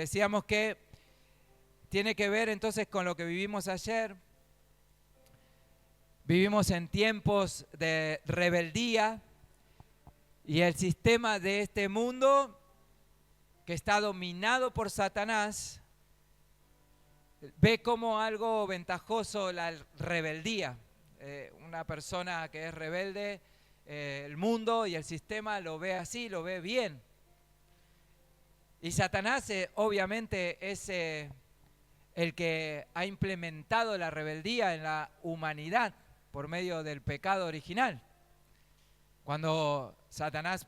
decíamos que tiene que ver entonces con lo que vivimos ayer. Vivimos en tiempos de rebeldía y el sistema de este mundo que está dominado por Satanás ve como algo ventajoso la rebeldía. Una persona que es rebelde, el mundo y el sistema lo ve así, lo ve bien. Y Satanás obviamente es el que ha implementado la rebeldía en la humanidad por medio del pecado original. Cuando Satanás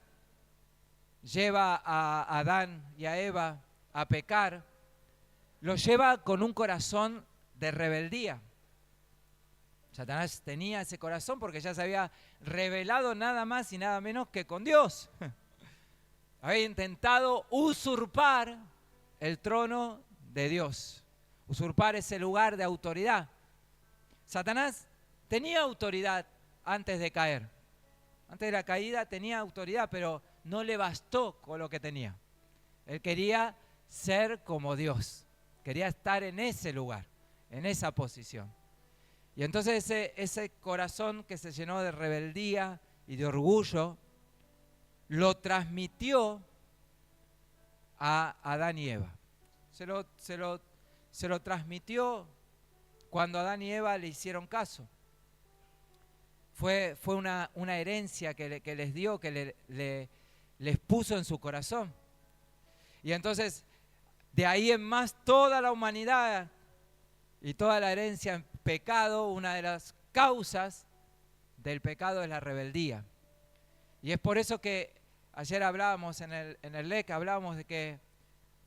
lleva a Adán y a Eva a pecar, los lleva con un corazón de rebeldía. Satanás tenía ese corazón porque ya se había rebelado nada más y nada menos que con Dios. Había intentado usurpar el trono de Dios, usurpar ese lugar de autoridad. Satanás tenía autoridad antes de caer. Antes de la caída tenía autoridad, pero no le bastó con lo que tenía. Él quería ser como Dios. Quería estar en ese lugar, en esa posición. Y entonces ese corazón que se llenó de rebeldía y de orgullo, lo transmitió a Adán y Eva. Se lo transmitió cuando Adán y Eva le hicieron caso. Fue una herencia que les dio, que les puso en su corazón. Y entonces, de ahí en más, toda la humanidad y toda la herencia en pecado, una de las causas del pecado es la rebeldía. Y es por eso que ayer hablábamos en el LEC, hablábamos de que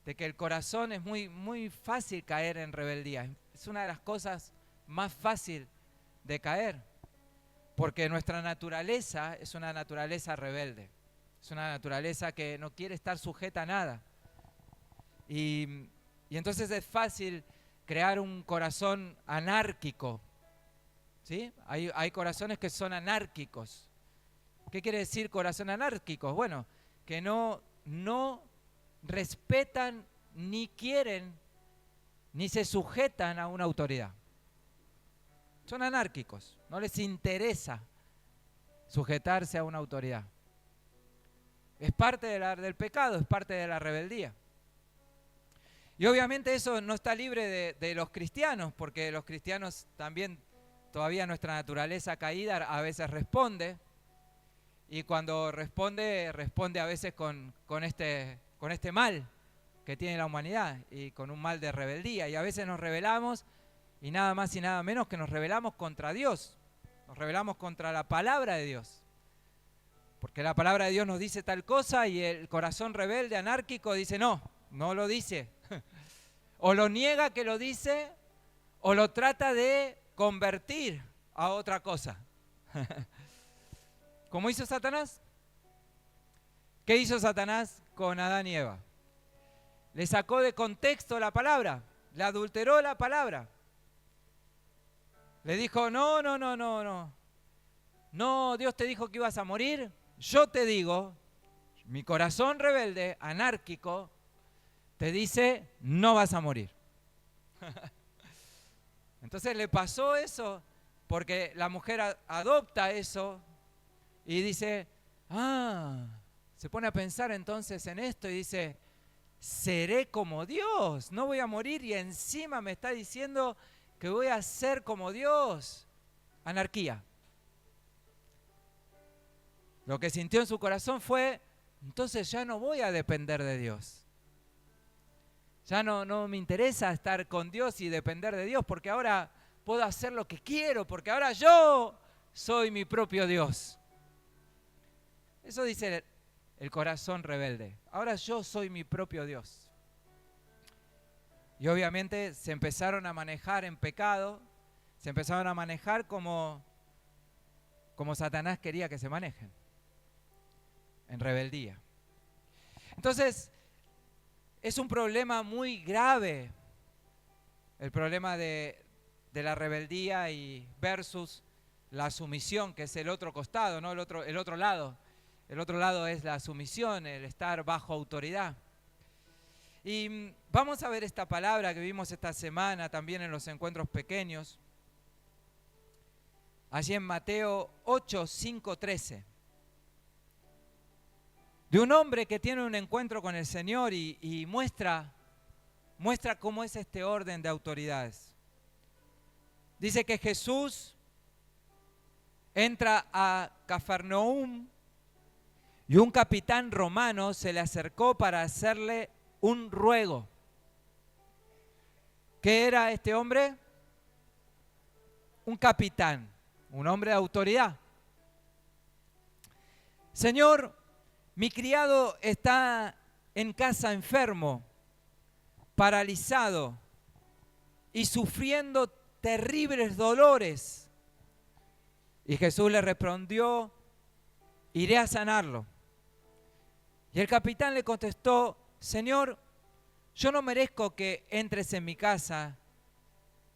el corazón es muy fácil caer en rebeldía. Es una de las cosas más fáciles de caer. Porque nuestra naturaleza es una naturaleza rebelde. Es una naturaleza que no quiere estar sujeta a nada. Y entonces es fácil crear un corazón anárquico. ¿Sí? Hay corazones que son anárquicos. ¿Qué quiere decir corazón anárquico? Bueno, que no respetan, ni quieren, ni se sujetan a una autoridad. Son anárquicos, no les interesa sujetarse a una autoridad. Es parte del pecado, es parte de la rebeldía. Y obviamente eso no está libre de los cristianos, porque los cristianos también, todavía nuestra naturaleza caída a veces responde, y cuando responde a veces con este mal que tiene la humanidad, y con un mal de rebeldía, y a veces nos rebelamos, y nada más y nada menos que nos rebelamos contra Dios, nos rebelamos contra la palabra de Dios, porque la palabra de Dios nos dice tal cosa y el corazón rebelde, anárquico, dice no lo dice, o lo niega que lo dice, o lo trata de convertir a otra cosa. ¿Cómo hizo Satanás? ¿Qué hizo Satanás con Adán y Eva? Le sacó de contexto la palabra, le adulteró la palabra. Le dijo, no, Dios te dijo que ibas a morir. Yo te digo, mi corazón rebelde, anárquico, te dice, no vas a morir. Entonces le pasó eso, porque la mujer adopta eso y dice, se pone a pensar entonces en esto y dice, seré como Dios, no voy a morir y encima me está diciendo que voy a ser como Dios. Anarquía. Lo que sintió en su corazón fue, entonces ya no voy a depender de Dios. Ya no me interesa estar con Dios y depender de Dios, porque ahora puedo hacer lo que quiero, porque ahora yo soy mi propio Dios. Eso dice el corazón rebelde. Ahora yo soy mi propio Dios. Y obviamente se empezaron a manejar en pecado, se empezaron a manejar como Satanás quería que se manejen, en rebeldía. Entonces, es un problema muy grave, el problema de la rebeldía y versus la sumisión, que es el otro costado, ¿no? El otro lado. El otro lado es la sumisión, el estar bajo autoridad. Y vamos a ver esta palabra que vimos esta semana también en los encuentros pequeños. Allí en Mateo 8, 5, 13. De un hombre que tiene un encuentro con el Señor y muestra cómo es este orden de autoridades. Dice que Jesús entra a Cafarnaúm y un capitán romano se le acercó para hacerle un ruego. ¿Qué era este hombre? Un capitán, un hombre de autoridad. Señor, mi criado está en casa enfermo, paralizado y sufriendo terribles dolores. Y Jesús le respondió, iré a sanarlo. Y el capitán le contestó, Señor, yo no merezco que entres en mi casa,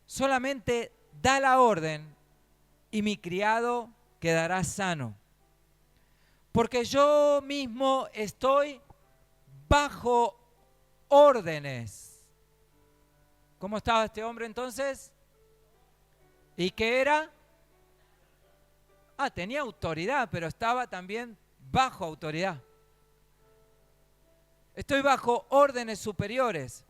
solamente da la orden y mi criado quedará sano. Porque yo mismo estoy bajo órdenes. ¿Cómo estaba este hombre entonces? ¿Y qué era? Tenía autoridad, pero estaba también bajo autoridad. Estoy bajo órdenes superiores.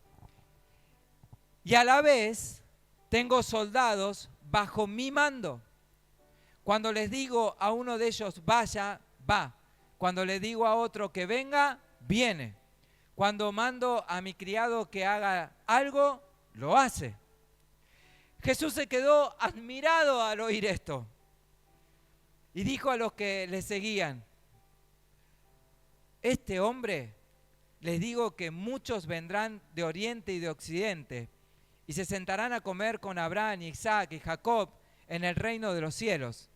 Y a la vez tengo soldados bajo mi mando. Cuando les digo a uno de ellos vaya, va. Cuando le digo a otro que venga, viene. Cuando mando a mi criado que haga algo, lo hace. Jesús se quedó admirado al oír esto. Y dijo a los que le seguían, este hombre, les digo que muchos vendrán de oriente y de occidente y se sentarán a comer con Abraham, Isaac y Jacob en el reino de los cielos.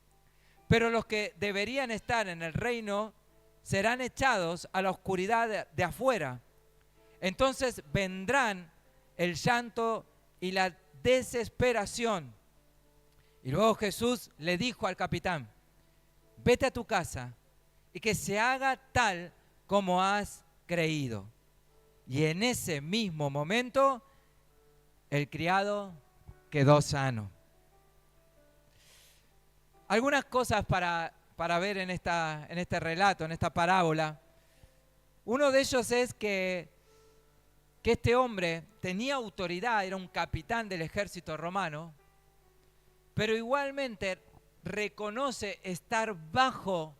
Pero los que deberían estar en el reino serán echados a la oscuridad de afuera. Entonces vendrán el llanto y la desesperación. Y luego Jesús le dijo al capitán, vete a tu casa y que se haga tal como has creído. Y en ese mismo momento el criado quedó sano. Algunas cosas para ver en este relato, en esta parábola. Uno de ellos es que este hombre tenía autoridad, era un capitán del ejército romano, pero igualmente reconoce estar bajo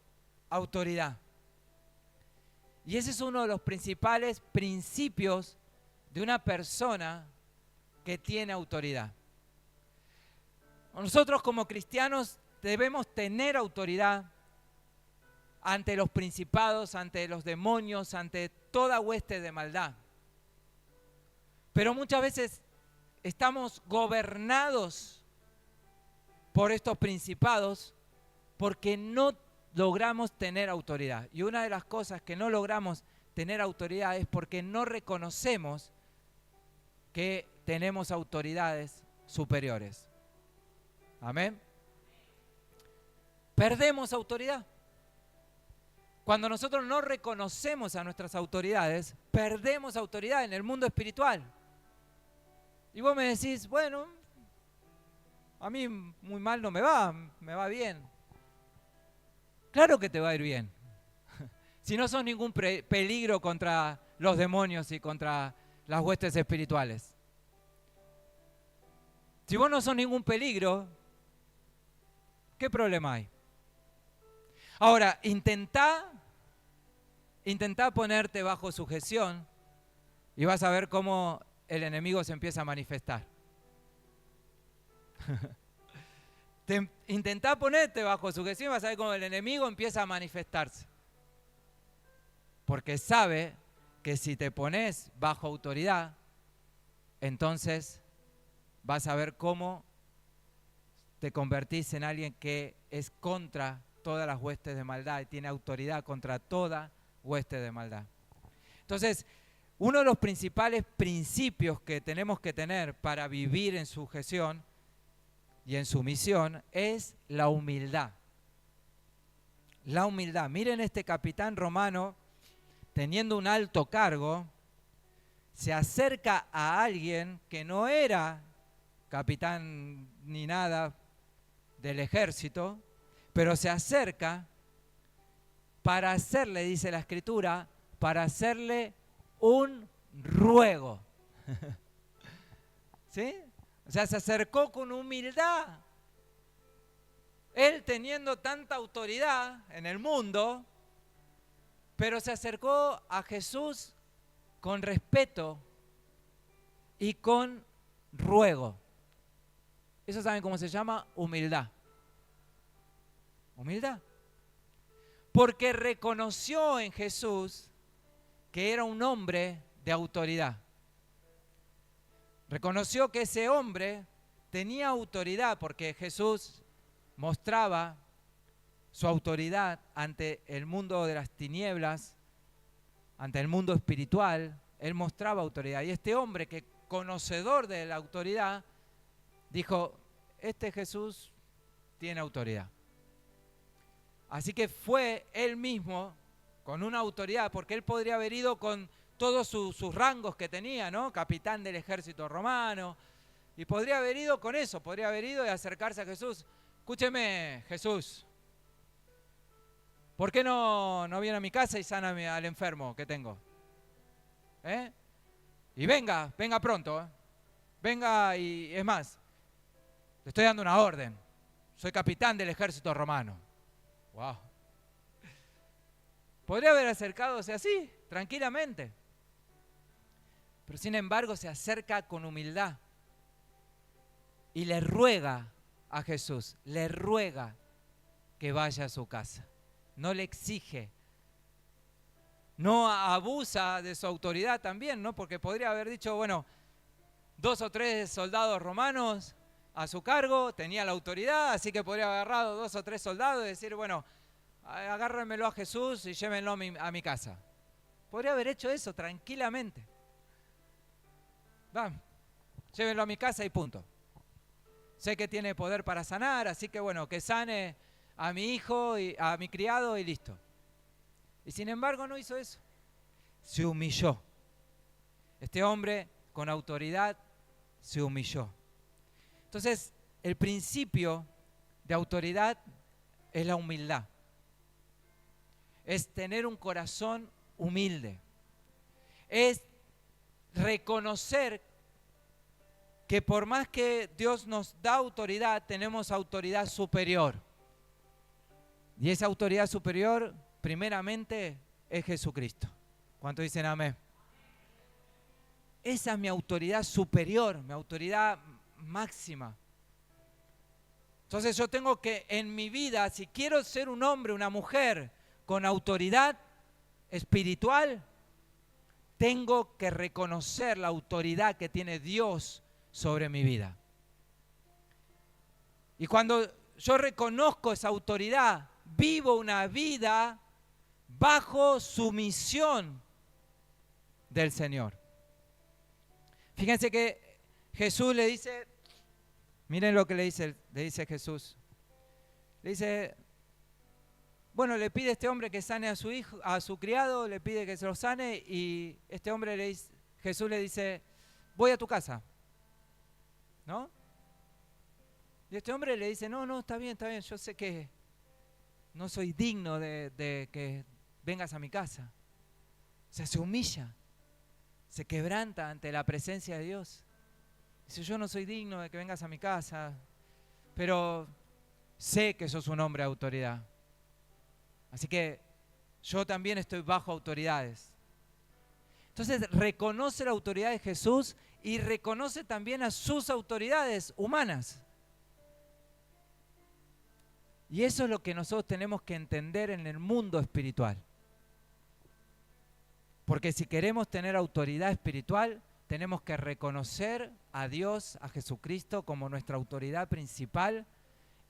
autoridad. Y ese es uno de los principales principios de una persona que tiene autoridad. Nosotros como cristianos debemos tener autoridad ante los principados, ante los demonios, ante toda hueste de maldad. Pero muchas veces estamos gobernados por estos principados porque no logramos tener autoridad. Y una de las cosas que no logramos tener autoridad es porque no reconocemos que tenemos autoridades superiores. Amén. Perdemos autoridad. Cuando nosotros no reconocemos a nuestras autoridades, perdemos autoridad en el mundo espiritual. Y vos me decís, bueno, a mí muy mal no me va bien. Claro que te va a ir bien. Si no sos ningún peligro contra los demonios y contra las huestes espirituales. Si vos no sos ningún peligro, ¿qué problema hay? Ahora, intentá ponerte bajo sujeción y vas a ver cómo el enemigo se empieza a manifestar. Intentá ponerte bajo sujeción y vas a ver cómo el enemigo empieza a manifestarse. Porque sabe que si te pones bajo autoridad, entonces vas a ver cómo te convertís en alguien que es contra todas las huestes de maldad y tiene autoridad contra toda hueste de maldad. Entonces, uno de los principales principios que tenemos que tener para vivir en sujeción y en sumisión es la humildad. La humildad. Miren este capitán romano, teniendo un alto cargo, se acerca a alguien que no era capitán ni nada del ejército, pero se acerca para hacerle, dice la Escritura, para hacerle un ruego. ¿Sí? O sea, se acercó con humildad. Él teniendo tanta autoridad en el mundo, pero se acercó a Jesús con respeto y con ruego. ¿Eso saben cómo se llama? Humildad. Humildad. Porque reconoció en Jesús que era un hombre de autoridad. Reconoció que ese hombre tenía autoridad porque Jesús mostraba su autoridad ante el mundo de las tinieblas, ante el mundo espiritual. Él mostraba autoridad. Y este hombre, que conocedor de la autoridad, dijo, este Jesús tiene autoridad. Así que fue él mismo con una autoridad, porque él podría haber ido con todos sus rangos que tenía, ¿no? Capitán del ejército romano, y podría haber ido con eso, podría haber ido y acercarse a Jesús. Escúcheme, Jesús, ¿por qué no viene a mi casa y sana al enfermo que tengo? Y venga pronto, venga, y es más, le estoy dando una orden, soy capitán del ejército romano. Wow. Podría haber acercadose así, tranquilamente. Pero sin embargo se acerca con humildad y le ruega a Jesús, le ruega que vaya a su casa. No le exige. No abusa de su autoridad también, ¿no? Porque podría haber dicho, bueno, 2 o 3 soldados romanos a su cargo, tenía la autoridad, así que podría haber agarrado 2 o 3 soldados y decir, bueno, agárrenmelo a Jesús y llévenlo a mi casa. Podría haber hecho eso tranquilamente. Vamos, llévenlo a mi casa y punto. Sé que tiene poder para sanar, así que bueno, que sane a mi hijo y a mi criado y listo. Y sin embargo no hizo eso. Se humilló. Este hombre con autoridad se humilló. Entonces, el principio de autoridad es la humildad. Es tener un corazón humilde. Es reconocer que por más que Dios nos da autoridad, tenemos autoridad superior. Y esa autoridad superior, primeramente, es Jesucristo. ¿Cuántos dicen amén? Esa es mi autoridad superior, mi autoridad máxima. Entonces yo tengo que en mi vida, si quiero ser un hombre, una mujer con autoridad espiritual, tengo que reconocer la autoridad que tiene Dios sobre mi vida. Y cuando yo reconozco esa autoridad, vivo una vida bajo sumisión del Señor. Fíjense que Jesús le dice, miren lo que le dice Jesús. Le dice, bueno, le pide a este hombre que sane a su hijo, a su criado, le pide que se lo sane, y este hombre Jesús le dice, voy a tu casa, ¿no? Y este hombre le dice, no, está bien, yo sé que no soy digno de que vengas a mi casa. O sea, se humilla, se quebranta ante la presencia de Dios. Dice, yo no soy digno de que vengas a mi casa, pero sé que sos un hombre de autoridad. Así que yo también estoy bajo autoridades. Entonces reconoce la autoridad de Jesús y reconoce también a sus autoridades humanas. Y eso es lo que nosotros tenemos que entender en el mundo espiritual. Porque si queremos tener autoridad espiritual, tenemos que reconocer a Dios, a Jesucristo como nuestra autoridad principal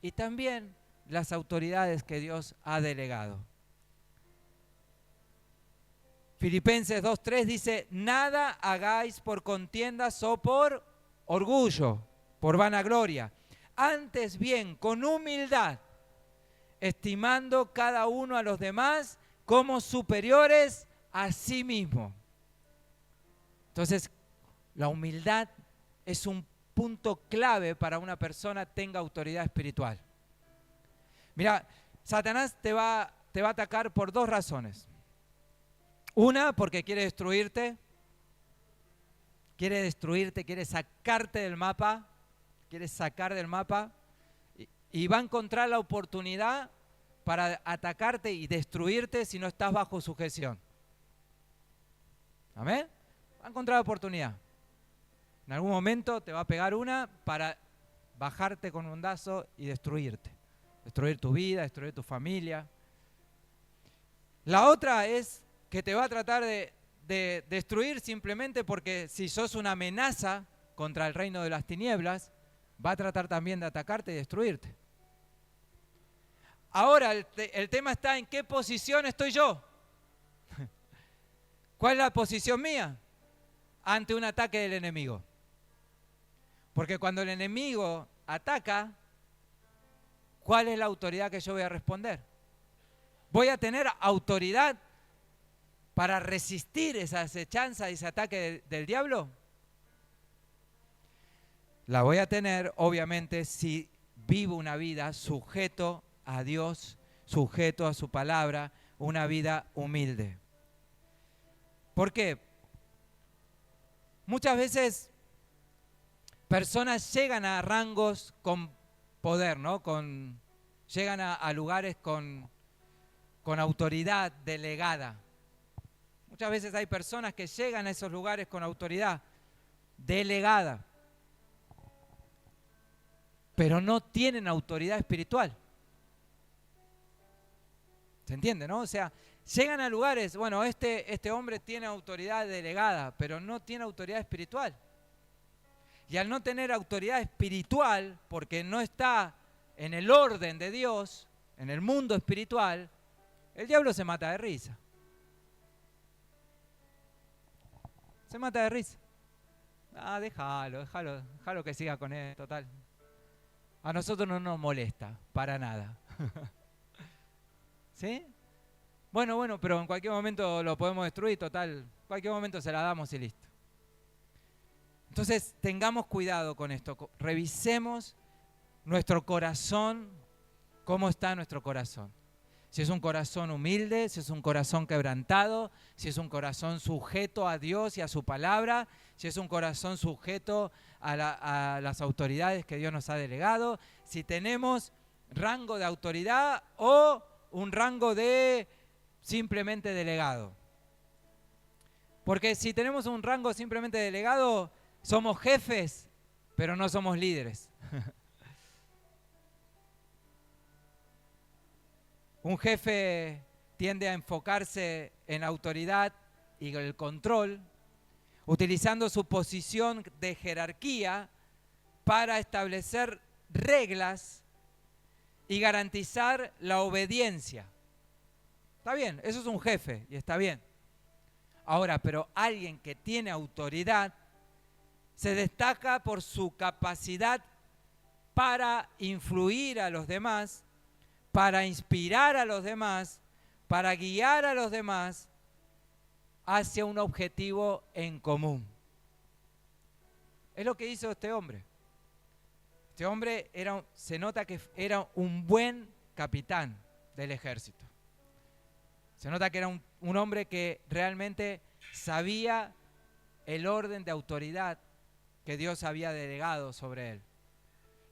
y también las autoridades que Dios ha delegado. Filipenses 2:3 dice, nada hagáis por contiendas o por orgullo, por vanagloria. Antes bien, con humildad, estimando cada uno a los demás como superiores a sí mismo. Entonces, la humildad es un punto clave para una persona tenga autoridad espiritual. Mira, Satanás te va a atacar por dos razones. Una, porque quiere destruirte, quiere sacarte del mapa, quiere sacar del mapa y va a encontrar la oportunidad para atacarte y destruirte si no estás bajo sujeción. ¿Amén? Va a encontrar la oportunidad. En algún momento te va a pegar una para bajarte con un dazo y destruirte. Destruir tu vida, destruir tu familia. La otra es que te va a tratar de destruir simplemente porque si sos una amenaza contra el reino de las tinieblas, va a tratar también de atacarte y destruirte. Ahora, el tema está en qué posición estoy yo. ¿Cuál es la posición mía ante un ataque del enemigo? Porque cuando el enemigo ataca, ¿cuál es la autoridad que yo voy a responder? ¿Voy a tener autoridad para resistir esa acechanza y ese ataque del diablo? La voy a tener, obviamente, si vivo una vida sujeto a Dios, sujeto a su palabra, una vida humilde. ¿Por qué? Muchas veces personas llegan a rangos con poder, ¿no? Llegan a lugares con autoridad delegada. Muchas veces hay personas que llegan a esos lugares con autoridad delegada, pero no tienen autoridad espiritual. ¿Se entiende, no? O sea, llegan a lugares, bueno, este hombre tiene autoridad delegada, pero no tiene autoridad espiritual. Y al no tener autoridad espiritual, porque no está en el orden de Dios, en el mundo espiritual, el diablo se mata de risa. Se mata de risa. Ah, déjalo que siga con él, total. A nosotros no nos molesta, para nada. ¿Sí? Bueno, pero en cualquier momento lo podemos destruir, total. En cualquier momento se la damos y listo. Entonces, tengamos cuidado con esto. Revisemos nuestro corazón, cómo está nuestro corazón. Si es un corazón humilde, si es un corazón quebrantado, si es un corazón sujeto a Dios y a su palabra, si es un corazón sujeto a las autoridades que Dios nos ha delegado, si tenemos rango de autoridad o un rango de simplemente delegado. Porque si tenemos un rango simplemente delegado, somos jefes, pero no somos líderes. Un jefe tiende a enfocarse en la autoridad y el control, utilizando su posición de jerarquía para establecer reglas y garantizar la obediencia. Está bien, eso es un jefe y está bien. Ahora, pero alguien que tiene autoridad se destaca por su capacidad para influir a los demás, para inspirar a los demás, para guiar a los demás hacia un objetivo en común. Es lo que hizo este hombre. Este hombre se nota que era un buen capitán del ejército. Se nota que era un hombre que realmente sabía el orden de autoridad que Dios había delegado sobre él.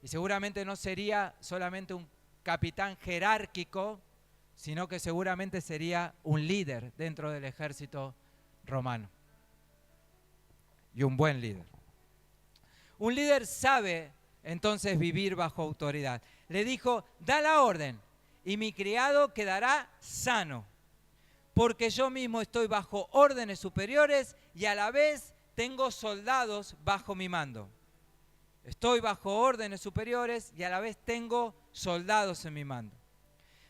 Y seguramente no sería solamente un capitán jerárquico, sino que seguramente sería un líder dentro del ejército romano. Y un buen líder. Un líder sabe entonces vivir bajo autoridad. Le dijo, da la orden y mi criado quedará sano, porque yo mismo estoy bajo órdenes superiores y a la vez tengo soldados bajo mi mando. Estoy bajo órdenes superiores y a la vez tengo soldados en mi mando.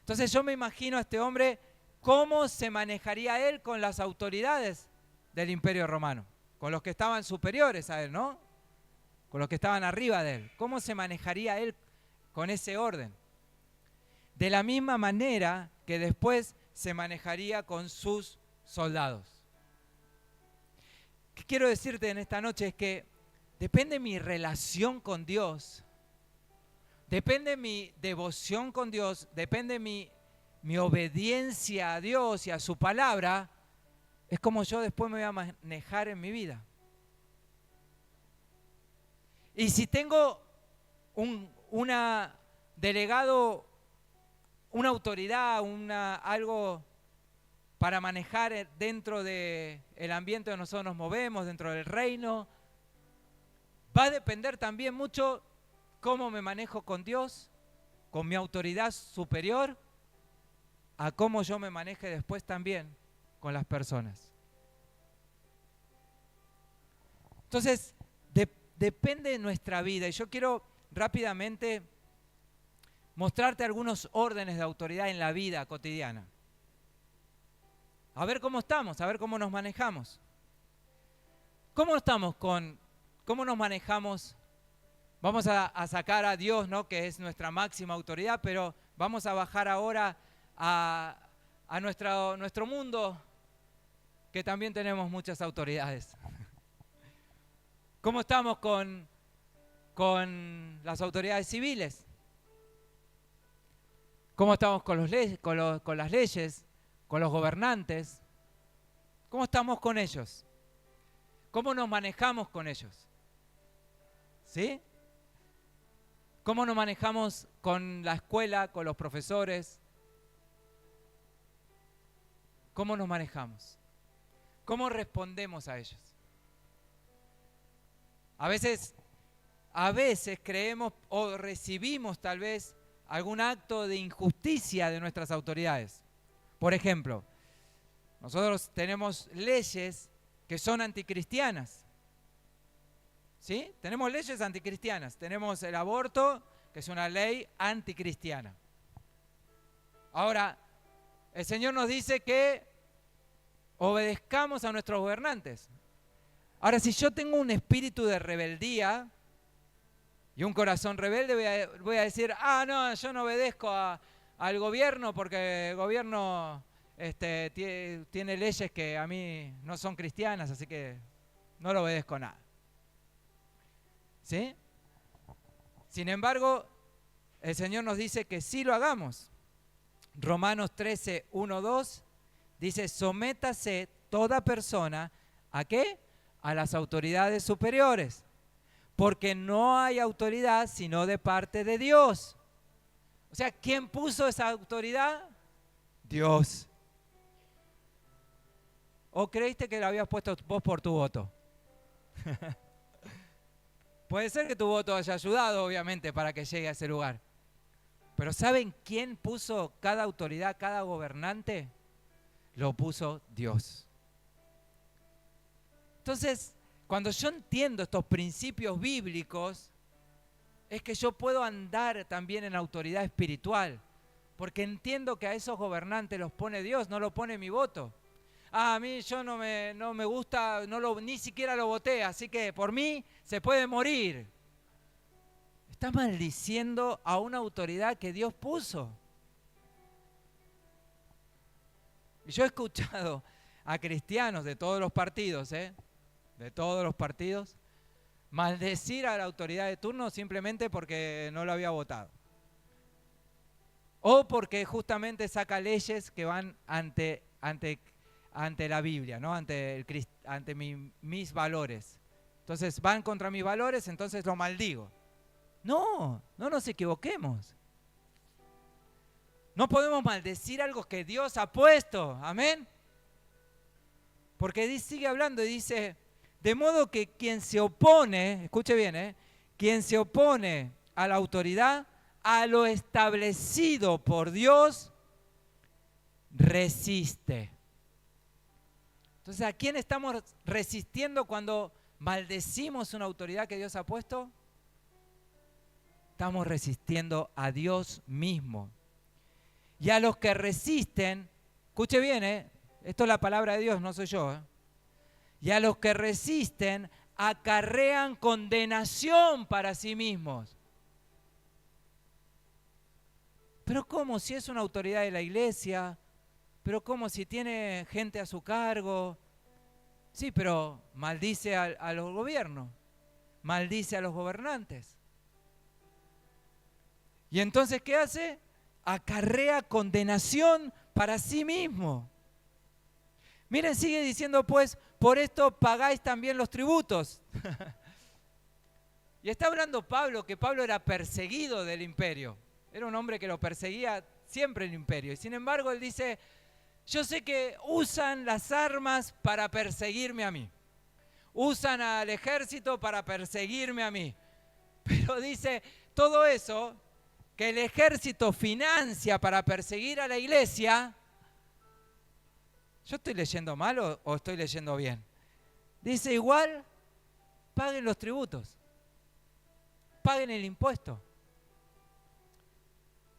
Entonces yo me imagino a este hombre cómo se manejaría él con las autoridades del Imperio Romano, con los que estaban superiores a él, ¿no? Con los que estaban arriba de él. ¿Cómo se manejaría él con ese orden? De la misma manera que después se manejaría con sus soldados. ¿Qué quiero decirte en esta noche? Es que depende mi relación con Dios, depende mi devoción con Dios, depende mi obediencia a Dios y a su palabra, es como yo después me voy a manejar en mi vida. Y si tengo una delegado, una autoridad, algo para manejar dentro del ambiente donde nosotros nos movemos, dentro del reino, va a depender también mucho cómo me manejo con Dios, con mi autoridad superior, a cómo yo me maneje después también con las personas. Entonces, depende de nuestra vida. Y yo quiero rápidamente mostrarte algunos órdenes de autoridad en la vida cotidiana. A ver cómo estamos, a ver cómo nos manejamos. ¿Cómo nos manejamos? Vamos a sacar a Dios, ¿no?, que es nuestra máxima autoridad, pero vamos a bajar ahora a nuestro mundo, que también tenemos muchas autoridades. ¿Cómo estamos con las autoridades civiles? ¿Cómo estamos con las leyes, con los gobernantes? ¿Cómo estamos con ellos? ¿Cómo nos manejamos con ellos? ¿Sí? ¿Cómo nos manejamos con la escuela, con los profesores? ¿Cómo nos manejamos? ¿Cómo respondemos a ellos? A veces creemos o recibimos tal vez algún acto de injusticia de nuestras autoridades. Por ejemplo, nosotros tenemos leyes que son anticristianas. ¿Sí? Tenemos leyes anticristianas. Tenemos el aborto, que es una ley anticristiana. Ahora, el Señor nos dice que obedezcamos a nuestros gobernantes. Ahora, si yo tengo un espíritu de rebeldía y un corazón rebelde, voy a decir, no, yo no obedezco al gobierno porque el gobierno tiene leyes que a mí no son cristianas, así que no le obedezco nada. ¿Sí? Sin embargo, el Señor nos dice que sí lo hagamos. Romanos 13, 1, 2 dice, sométase toda persona, ¿a qué? A las autoridades superiores, porque no hay autoridad sino de parte de Dios. O sea, ¿quién puso esa autoridad? Dios. ¿O creíste que la habías puesto vos por tu voto? Puede ser que tu voto haya ayudado, obviamente, para que llegue a ese lugar. Pero ¿saben quién puso cada autoridad, cada gobernante? Lo puso Dios. Entonces, cuando yo entiendo estos principios bíblicos, es que yo puedo andar también en autoridad espiritual, porque entiendo que a esos gobernantes los pone Dios, no lo pone mi voto. A mí no me gusta, ni siquiera lo voté, así que por mí se puede morir. Está maldiciendo a una autoridad que Dios puso. Y yo he escuchado a cristianos de todos los partidos, de todos los partidos, maldecir a la autoridad de turno simplemente porque no lo había votado. O porque justamente saca leyes que van ante la Biblia, ¿no? ante mis valores. Entonces van contra mis valores, entonces lo maldigo. No nos equivoquemos. No podemos maldecir algo que Dios ha puesto, amén. Porque sigue hablando y dice, de modo que quien se opone, escuche bien, quien se opone a la autoridad, a lo establecido por Dios, resiste. Entonces, ¿a quién estamos resistiendo cuando maldecimos una autoridad que Dios ha puesto? Estamos resistiendo a Dios mismo. Y a los que resisten, escuche bien, esto es la palabra de Dios, no soy yo. Y a los que resisten, acarrean condenación para sí mismos. Pero ¿cómo? Si es una autoridad de la iglesia, pero ¿cómo? Si tiene gente a su cargo, Sí, pero maldice a los gobiernos, maldice a los gobernantes. Y entonces, ¿qué hace? Acarrea condenación para sí mismo. Miren, sigue diciendo pues, por esto pagáis también los tributos. Y está hablando Pablo, que Pablo era perseguido del imperio. Era un hombre que lo perseguía siempre el imperio. Y sin embargo, él dice, yo sé que usan las armas para perseguirme a mí. Usan al ejército para perseguirme a mí. Pero dice, todo eso que el ejército financia para perseguir a la iglesia, ¿yo estoy leyendo mal o estoy leyendo bien? Dice, igual, paguen los tributos, paguen el impuesto.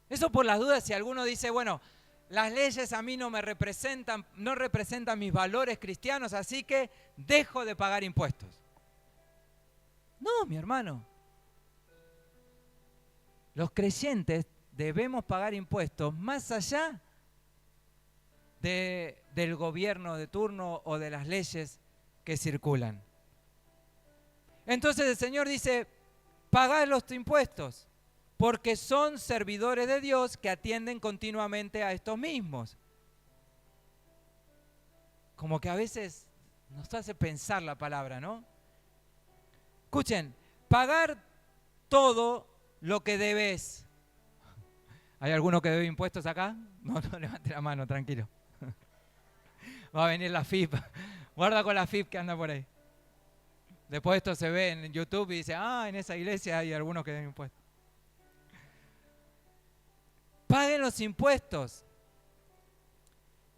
Eso por las dudas, si alguno dice, bueno, las leyes a mí no me representan, no representan mis valores cristianos, así que dejo de pagar impuestos. No, mi hermano. Los creyentes debemos pagar impuestos más allá del gobierno de turno o de las leyes que circulan. Entonces el Señor dice, pagad los impuestos, porque son servidores de Dios que atienden continuamente a estos mismos. Como que a veces nos hace pensar la palabra, ¿no? Escuchen, pagar todo lo que debes. ¿Hay alguno que debe impuestos acá? No, levante la mano, tranquilo. Va a venir la FIP. Guarda con la FIP que anda por ahí. Después esto se ve en YouTube y dice, en esa iglesia hay algunos que deben impuestos. Paguen los impuestos.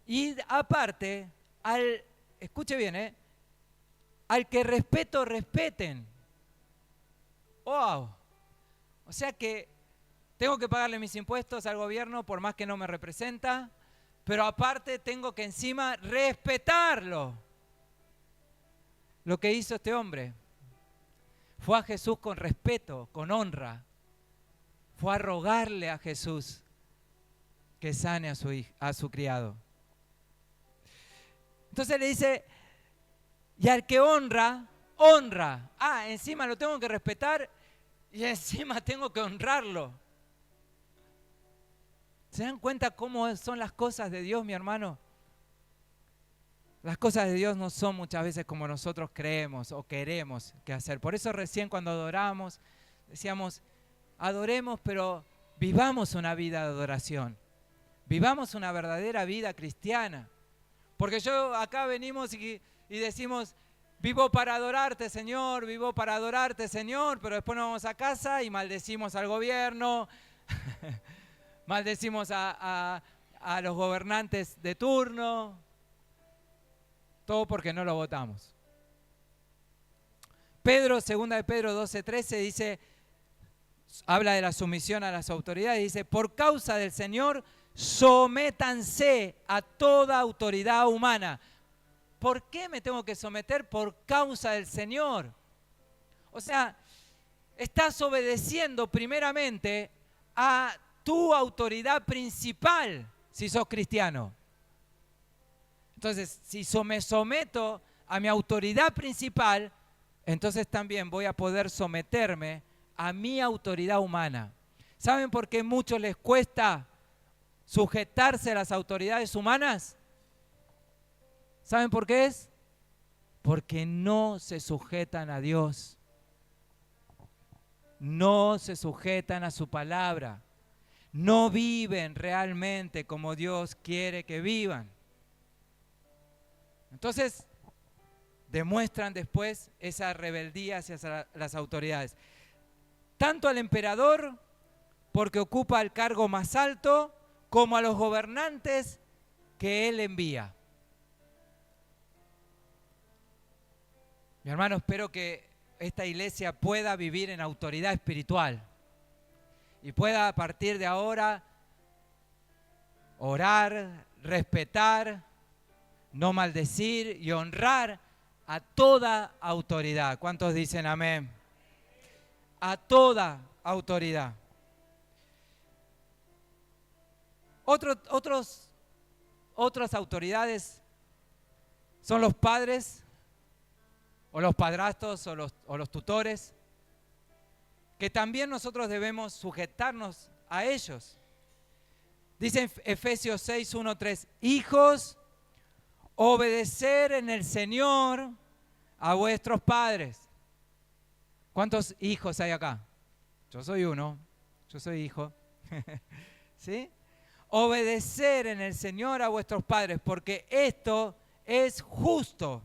Y aparte, escuche bien, al que respeto, respeten. ¡Wow! O sea que tengo que pagarle mis impuestos al gobierno por más que no me representa, pero aparte tengo que encima respetarlo. Lo que hizo este hombre fue a Jesús con respeto, con honra. Fue a rogarle a Jesús que sane a su criado. Entonces le dice, y al que honra, honra. Encima lo tengo que respetar y encima tengo que honrarlo. ¿Se dan cuenta cómo son las cosas de Dios, mi hermano? Las cosas de Dios no son muchas veces como nosotros creemos o queremos que hacer. Por eso recién cuando adoramos, decíamos, adoremos, pero vivamos una vida de adoración. Vivamos una verdadera vida cristiana. Porque acá venimos y decimos, vivo para adorarte, Señor, vivo para adorarte, Señor, pero después nos vamos a casa y maldecimos al gobierno, maldecimos a los gobernantes de turno, todo porque no lo votamos. Segunda de Pedro 12:13 dice, habla de la sumisión a las autoridades, dice, por causa del Señor, sométanse a toda autoridad humana. ¿Por qué me tengo que someter? Por causa del Señor. O sea, estás obedeciendo primeramente a tu autoridad principal si sos cristiano. Entonces, si me someto a mi autoridad principal, entonces también voy a poder someterme a mi autoridad humana. ¿Saben por qué a muchos les cuesta sujetarse a las autoridades humanas? ¿Saben por qué es? Porque no se sujetan a Dios. No se sujetan a su palabra. No viven realmente como Dios quiere que vivan. Entonces, demuestran después esa rebeldía hacia las autoridades. Tanto al emperador, porque ocupa el cargo más alto, como a los gobernantes que él envía. Mi hermano, espero que esta iglesia pueda vivir en autoridad espiritual y pueda a partir de ahora orar, respetar, no maldecir y honrar a toda autoridad. ¿Cuántos dicen amén? A toda autoridad. Otras autoridades son los padres o los padrastros o los tutores, que también nosotros debemos sujetarnos a ellos. Dice en Efesios 6, 1, 3, hijos, obedecer en el Señor a vuestros padres. ¿Cuántos hijos hay acá? Yo soy uno, yo soy hijo. ¿Sí? Obedecer en el Señor a vuestros padres, porque esto es justo.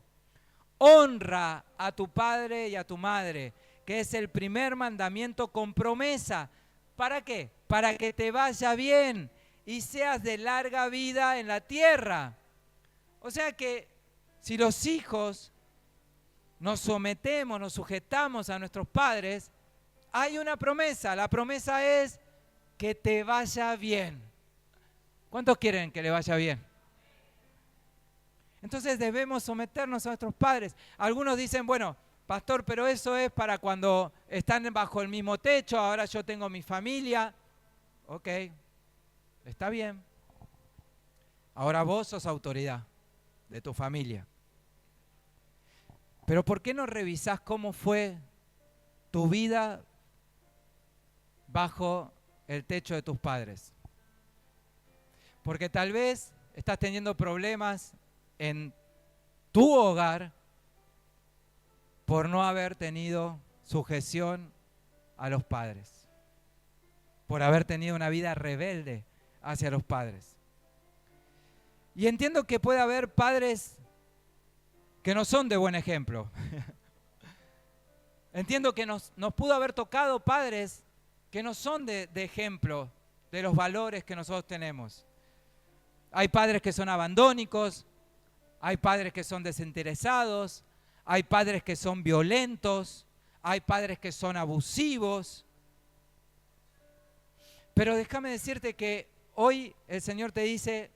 Honra a tu padre y a tu madre, que es el primer mandamiento con promesa. ¿Para qué? Para que te vaya bien y seas de larga vida en la tierra. O sea que si los hijos nos sometemos, nos sujetamos a nuestros padres, hay una promesa. La promesa es que te vaya bien. ¿Cuántos quieren que le vaya bien? Entonces debemos someternos a nuestros padres. Algunos dicen, bueno, pastor, pero eso es para cuando están bajo el mismo techo, ahora yo tengo mi familia. Ok, está bien. Ahora vos sos autoridad de tu familia. Pero ¿por qué no revisás cómo fue tu vida bajo el techo de tus padres? Porque tal vez estás teniendo problemas en tu hogar por no haber tenido sujeción a los padres, por haber tenido una vida rebelde hacia los padres. Y entiendo que puede haber padres que no son de buen ejemplo. Entiendo que nos pudo haber tocado padres que no son de ejemplo de los valores que nosotros tenemos. Hay padres que son abandónicos, hay padres que son desinteresados, hay padres que son violentos, hay padres que son abusivos. Pero déjame decirte que hoy el Señor te dice,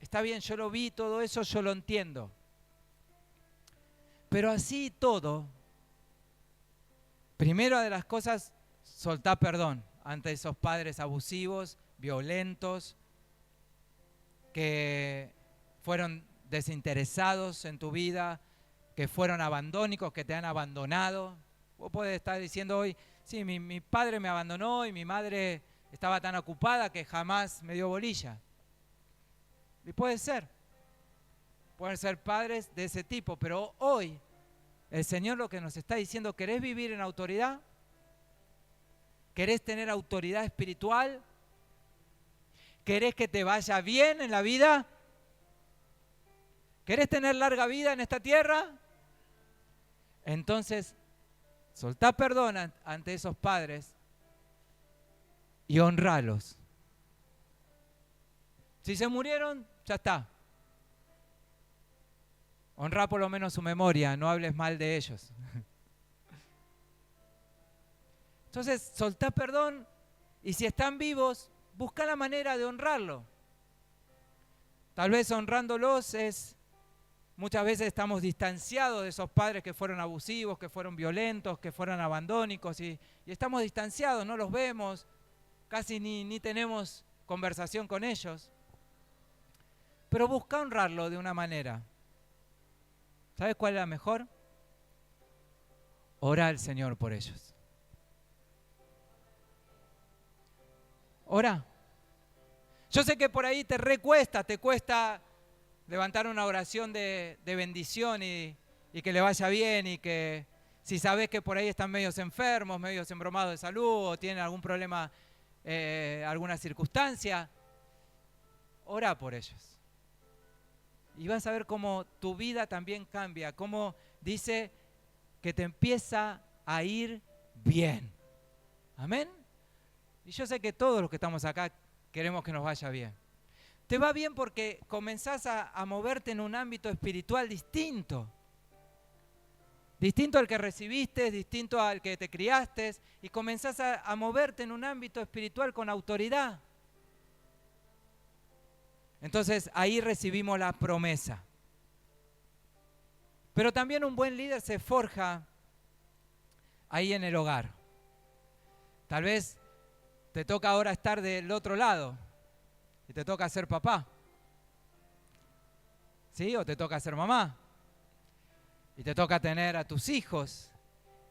está bien, yo lo vi, todo eso yo lo entiendo. Pero así todo, primero de las cosas, soltá perdón ante esos padres abusivos, violentos, que fueron desinteresados en tu vida, que fueron abandónicos, que te han abandonado. Vos podés estar diciendo hoy, sí, mi padre me abandonó y mi madre estaba tan ocupada que jamás me dio bolilla. Y pueden ser padres de ese tipo, pero hoy el Señor lo que nos está diciendo, ¿querés vivir en autoridad? ¿Querés tener autoridad espiritual? ¿Querés que te vaya bien en la vida? ¿Querés tener larga vida en esta tierra? Entonces, soltá perdón ante esos padres y honralos. Si se murieron, ya está. Honrá por lo menos su memoria, no hables mal de ellos. Entonces, soltá perdón y si están vivos, busca la manera de honrarlo. Tal vez honrándolos muchas veces estamos distanciados de esos padres que fueron abusivos, que fueron violentos, que fueron abandónicos y estamos distanciados, no los vemos, casi ni tenemos conversación con ellos. Pero busca honrarlo de una manera. ¿Sabes cuál es la mejor? Ora al Señor por ellos. Ora. Yo sé que por ahí te cuesta levantar una oración de bendición y que le vaya bien y que si sabes que por ahí están medios enfermos, medios embromados de salud o tienen algún problema, alguna circunstancia, ora por ellos. Y vas a ver cómo tu vida también cambia, cómo dice que te empieza a ir bien. Amén. Y yo sé que todos los que estamos acá queremos que nos vaya bien. Te va bien porque comenzás a moverte en un ámbito espiritual distinto. Distinto al que recibiste, distinto al que te criaste, y comenzás a moverte en un ámbito espiritual con autoridad. Entonces ahí recibimos la promesa. Pero también un buen líder se forja ahí en el hogar. Tal vez te toca ahora estar del otro lado y te toca ser papá. ¿Sí? O te toca ser mamá. y te toca tener a tus hijos.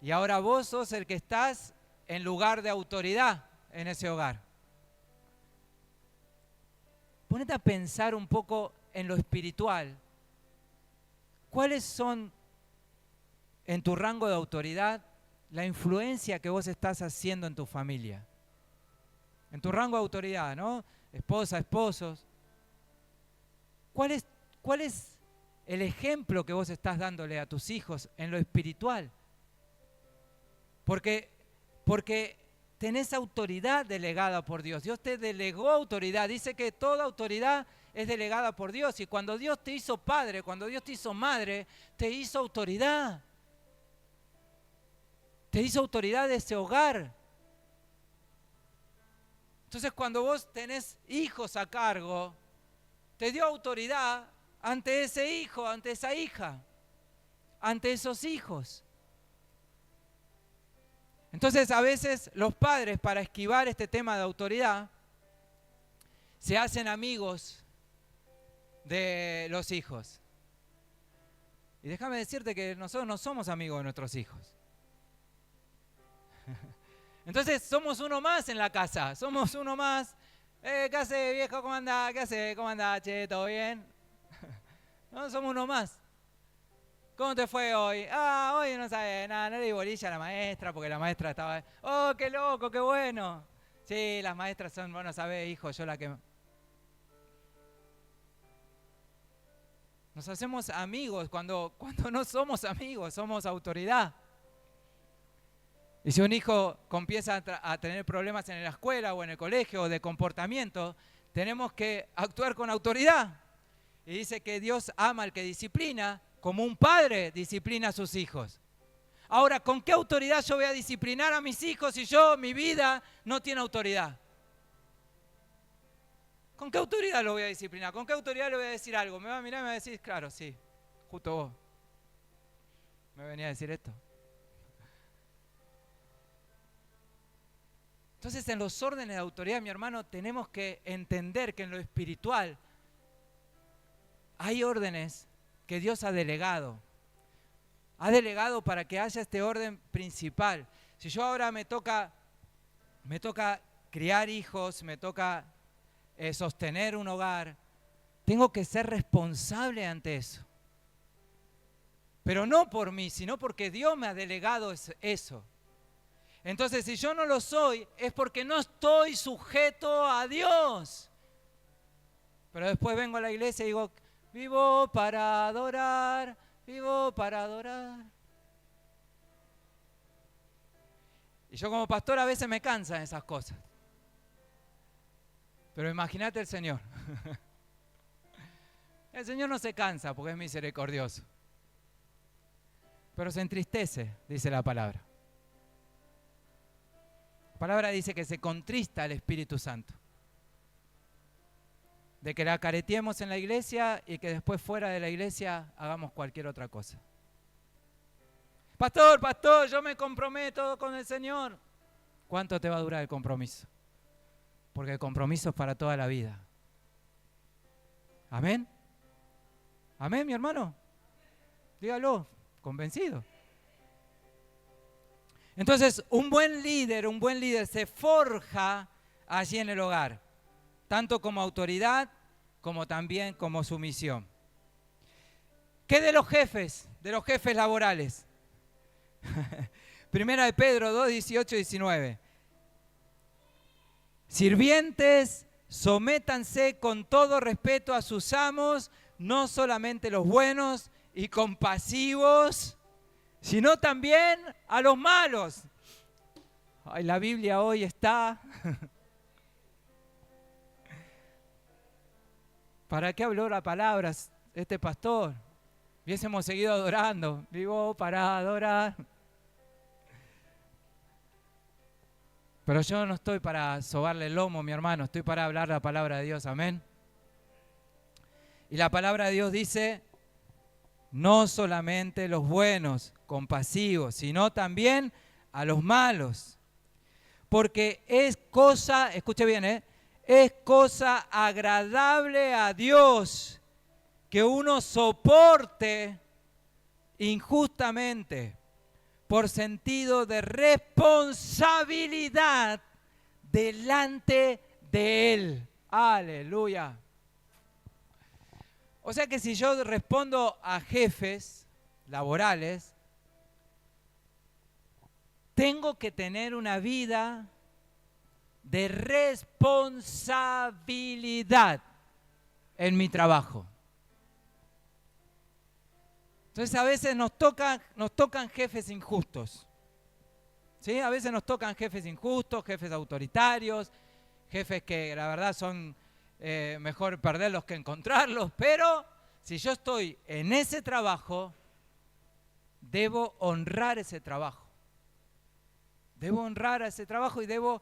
Y ahora vos sos el que estás en lugar de autoridad en ese hogar. Ponete a pensar un poco en lo espiritual. ¿Cuáles son en tu rango de autoridad la influencia que vos estás haciendo en tu familia? En tu rango de autoridad, ¿no? Esposa, esposos. ¿Cuál es el ejemplo que vos estás dándole a tus hijos en lo espiritual? Porque tenés autoridad delegada por Dios. Dios te delegó autoridad. Dice que toda autoridad es delegada por Dios. Y cuando Dios te hizo padre, cuando Dios te hizo madre, te hizo autoridad. Te hizo autoridad de ese hogar. Entonces cuando vos tenés hijos a cargo, te dio autoridad ante ese hijo, ante esa hija, ante esos hijos. Entonces a veces los padres, para esquivar este tema de autoridad, se hacen amigos de los hijos. Y déjame decirte que nosotros no somos amigos de nuestros hijos. Entonces somos uno más en la casa, somos uno más. ¿Qué hace, viejo? ¿Cómo andás? ¿Qué hace? ¿Cómo andás, che? ¿Todo bien? No, somos uno más. ¿Cómo te fue hoy? Hoy no sabes nada, no le di bolilla a la maestra porque la maestra estaba... ¡Oh, qué loco, qué bueno! Sí, las maestras son, bueno, sabés, hijo, yo la que... Nos hacemos amigos cuando no somos amigos, somos autoridad. Y si un hijo empieza a tener problemas en la escuela o en el colegio o de comportamiento, tenemos que actuar con autoridad. Y dice que Dios ama al que disciplina, como un padre disciplina a sus hijos. Ahora, ¿con qué autoridad yo voy a disciplinar a mis hijos si mi vida no tiene autoridad? ¿Con qué autoridad lo voy a disciplinar? ¿Con qué autoridad le voy a decir algo? Me va a mirar y me va a decir, claro, sí, justo vos me venía a decir esto. Entonces, en los órdenes de autoridad, mi hermano, tenemos que entender que en lo espiritual hay órdenes que Dios ha delegado. Ha delegado para que haya este orden principal. Si yo ahora me toca criar hijos, me toca sostener un hogar, tengo que ser responsable ante eso. Pero no por mí, sino porque Dios me ha delegado eso. Entonces, si yo no lo soy, es porque no estoy sujeto a Dios. Pero después vengo a la iglesia y digo, vivo para adorar, vivo para adorar. Y yo como pastor a veces me cansan esas cosas. Pero imagínate el Señor. El Señor no se cansa porque es misericordioso. Pero se entristece, dice la palabra. La palabra dice que se contrista el Espíritu Santo. De que la careteemos en la iglesia y que después fuera de la iglesia hagamos cualquier otra cosa. Pastor, yo me comprometo con el Señor. ¿Cuánto te va a durar el compromiso? Porque el compromiso es para toda la vida. ¿Amén? ¿Amén, mi hermano? Dígalo, convencido. Entonces, un buen líder se forja allí en el hogar, tanto como autoridad, como también como sumisión. ¿Qué de los jefes laborales? Primera de Pedro 2, 18 y 19. Sirvientes, sométanse con todo respeto a sus amos, no solamente los buenos y compasivos, sino también a los malos. Ay, la Biblia hoy está... ¿Para qué habló la palabra este pastor? Hubiésemos seguido adorando. Vivo para adorar. Pero yo no estoy para sobarle el lomo, mi hermano. Estoy para hablar la palabra de Dios. Amén. Y la palabra de Dios dice, no solamente los buenos, compasivos, sino también a los malos. Porque es cosa, escuche bien, es cosa agradable a Dios que uno soporte injustamente, por sentido de responsabilidad delante de Él. Aleluya. O sea que si yo respondo a jefes laborales, tengo que tener una vida de responsabilidad en mi trabajo. Entonces a veces nos tocan jefes injustos. ¿Sí? A veces nos tocan jefes injustos, jefes autoritarios, jefes que la verdad son mejor perderlos que encontrarlos, pero si yo estoy en ese trabajo, debo honrar ese trabajo. Debo honrar a ese trabajo y debo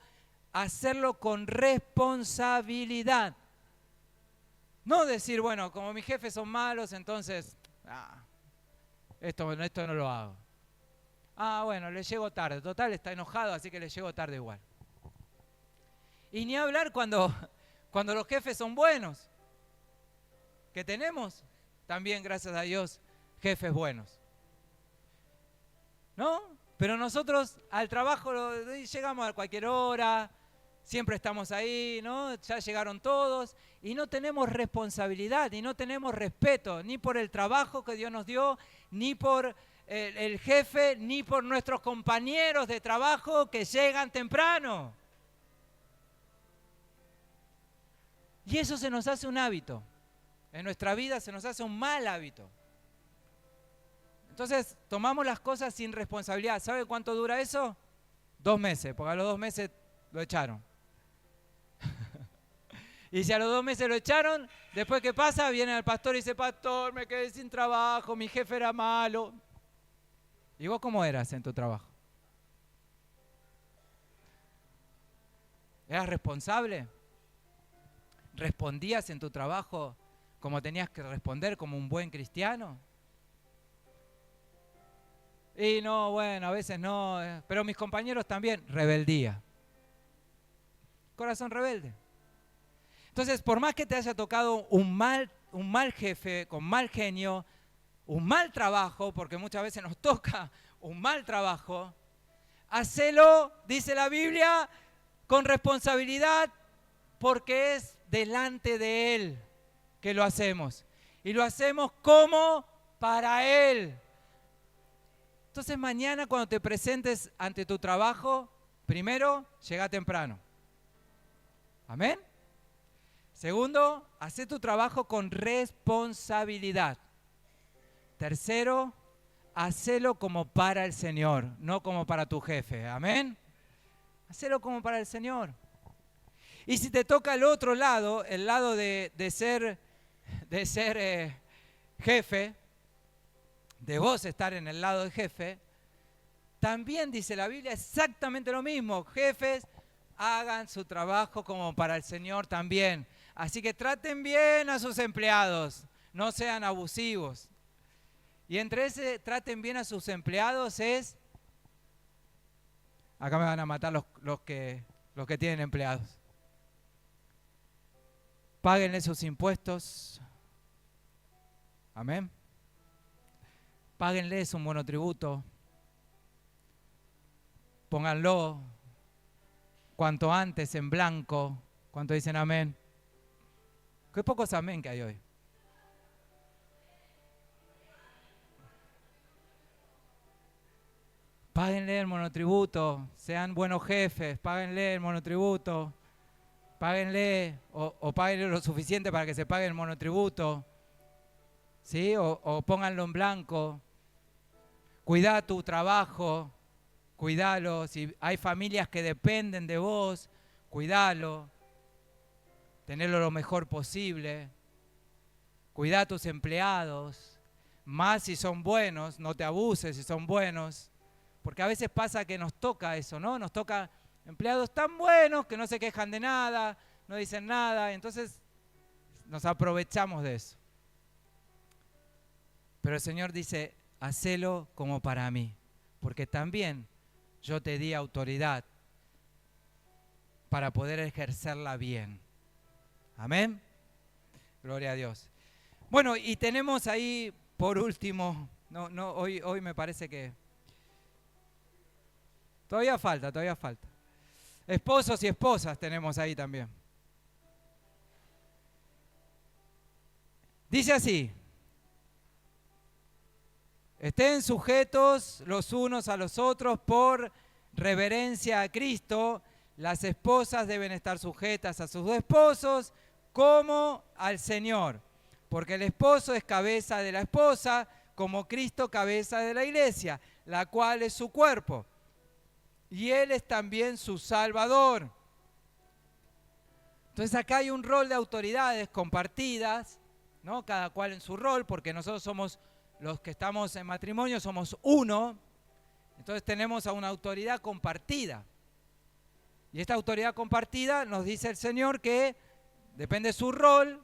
hacerlo con responsabilidad. No decir, bueno, como mis jefes son malos, entonces, esto no lo hago. Bueno, le llego tarde. Total, está enojado, así que le llego tarde igual. Y ni hablar cuando los jefes son buenos. Que tenemos también, gracias a Dios, jefes buenos. ¿No? Pero nosotros al trabajo llegamos a cualquier hora, siempre estamos ahí, ¿no? Ya llegaron todos y no tenemos responsabilidad y no tenemos respeto ni por el trabajo que Dios nos dio, ni por el jefe, ni por nuestros compañeros de trabajo que llegan temprano. Y eso se nos hace un hábito. En nuestra vida se nos hace un mal hábito. Entonces, tomamos las cosas sin responsabilidad. ¿Sabe cuánto dura eso? 2 meses, porque a los 2 meses lo echaron. Y si a los 2 meses lo echaron, después ¿qué pasa? Viene al pastor y dice, pastor, me quedé sin trabajo, mi jefe era malo. ¿Y vos cómo eras en tu trabajo? ¿Eras responsable? ¿Respondías en tu trabajo como tenías que responder como un buen cristiano? Y no, bueno, a veces no, pero mis compañeros también, rebeldía. Corazón rebelde. Entonces, por más que te haya tocado un mal jefe, con mal genio, un mal trabajo, porque muchas veces nos toca un mal trabajo, hacelo, dice la Biblia, con responsabilidad, porque es delante de Él que lo hacemos. Y lo hacemos como para Él. Entonces mañana cuando te presentes ante tu trabajo, primero, llega temprano. Amén. Segundo, haz tu trabajo con responsabilidad. Tercero, hacelo como para el Señor, no como para tu jefe. Amén. Hacelo como para el Señor. Y si te toca el otro lado, el lado de ser jefe, de vos estar en el lado del jefe, también dice la Biblia exactamente lo mismo. Jefes, hagan su trabajo como para el Señor también. Así que traten bien a sus empleados, no sean abusivos. Y entre ese traten bien a sus empleados es, acá me van a matar los que tienen empleados. Páguenle sus impuestos. Amén. Páguenle su monotributo. Pónganlo cuanto antes en blanco. ¿Cuánto dicen amén? Qué pocos amén que hay hoy. Páguenle el monotributo. Sean buenos jefes. Páguenle el monotributo. Páguenle o páguenle lo suficiente para que se pague el monotributo. ¿Sí? O pónganlo en blanco. Cuidá tu trabajo. Cuidalo. Si hay familias que dependen de vos, cuidalo. Tenerlo lo mejor posible. Cuidá a tus empleados. Más si son buenos, no te abuses si son buenos. Porque a veces pasa que nos toca eso, ¿no? Nos toca empleados tan buenos que no se quejan de nada, no dicen nada, entonces nos aprovechamos de eso. Pero el Señor dice, hacelo como para mí, porque también yo te di autoridad para poder ejercerla bien. Amén. Gloria a Dios. Bueno, y tenemos ahí, por último, No, hoy me parece que todavía falta. Esposos y esposas tenemos ahí también. Dice así: estén sujetos los unos a los otros por reverencia a Cristo. Las esposas deben estar sujetas a sus esposos como al Señor, porque el esposo es cabeza de la esposa, como Cristo cabeza de la iglesia, la cual es su cuerpo, y Él es también su Salvador. Entonces acá hay un rol de autoridades compartidas, ¿no? Cada cual en su rol, porque nosotros somos los que estamos en matrimonio, somos uno, entonces tenemos a una autoridad compartida. Y esta autoridad compartida nos dice el Señor que depende de su rol,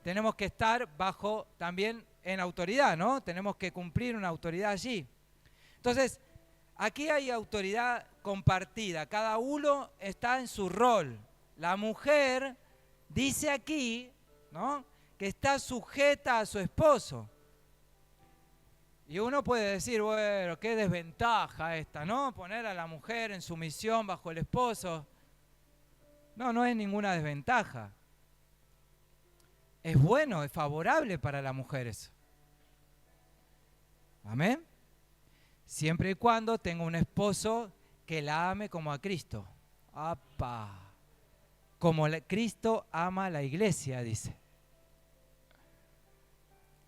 tenemos que estar bajo también en autoridad, ¿no? Tenemos que cumplir una autoridad allí. Entonces, aquí hay autoridad compartida, cada uno está en su rol. La mujer dice aquí, ¿no?, que está sujeta a su esposo. Y uno puede decir, bueno, qué desventaja esta, ¿no? Poner a la mujer en sumisión bajo el esposo. No es ninguna desventaja. Es bueno, es favorable para las mujeres. Amén. Siempre y cuando tenga un esposo que la ame como a Cristo. ¡Apa! Como Cristo ama a la iglesia, dice.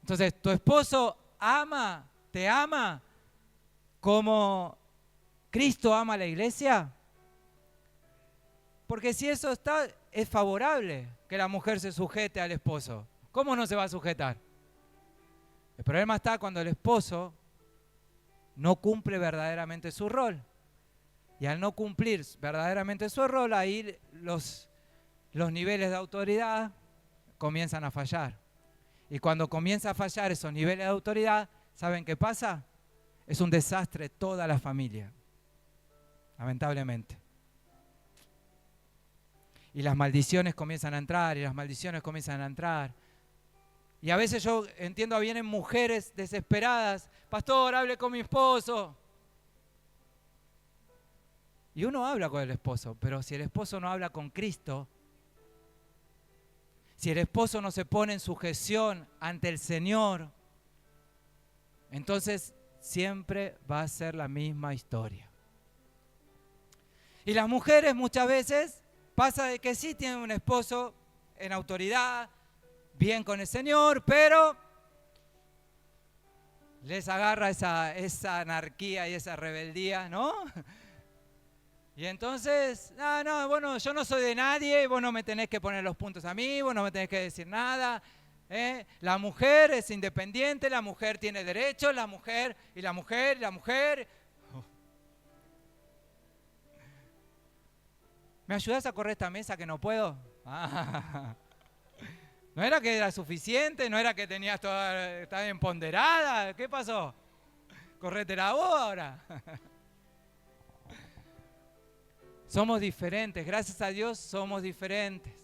Entonces, tu esposo te ama como Cristo ama a la iglesia. Porque si eso está, es favorable que la mujer se sujete al esposo. ¿Cómo no se va a sujetar? El problema está cuando el esposo no cumple verdaderamente su rol. Y al no cumplir verdaderamente su rol, ahí los niveles de autoridad comienzan a fallar. Y cuando comienza a fallar esos niveles de autoridad, ¿saben qué pasa? Es un desastre toda la familia, lamentablemente. Y las maldiciones comienzan a entrar, Y a veces yo entiendo, vienen mujeres desesperadas, pastor, hable con mi esposo. Y uno habla con el esposo, pero si el esposo no habla con Cristo, si el esposo no se pone en sujeción ante el Señor, entonces siempre va a ser la misma historia. Y las mujeres muchas veces pasa de que sí tienen un esposo en autoridad, bien con el Señor, pero les agarra esa anarquía y esa rebeldía, ¿no? Y entonces, bueno, yo no soy de nadie, vos no me tenés que poner los puntos a mí, vos no me tenés que decir nada. La mujer es independiente, la mujer tiene derechos, la mujer. ¿Me ayudás a correr esta mesa que no puedo? ¿No era que era suficiente? ¿No era que tenías toda, estaba empoderada? ¿Qué pasó? Corrétela vos ahora. Somos diferentes, gracias a Dios somos diferentes.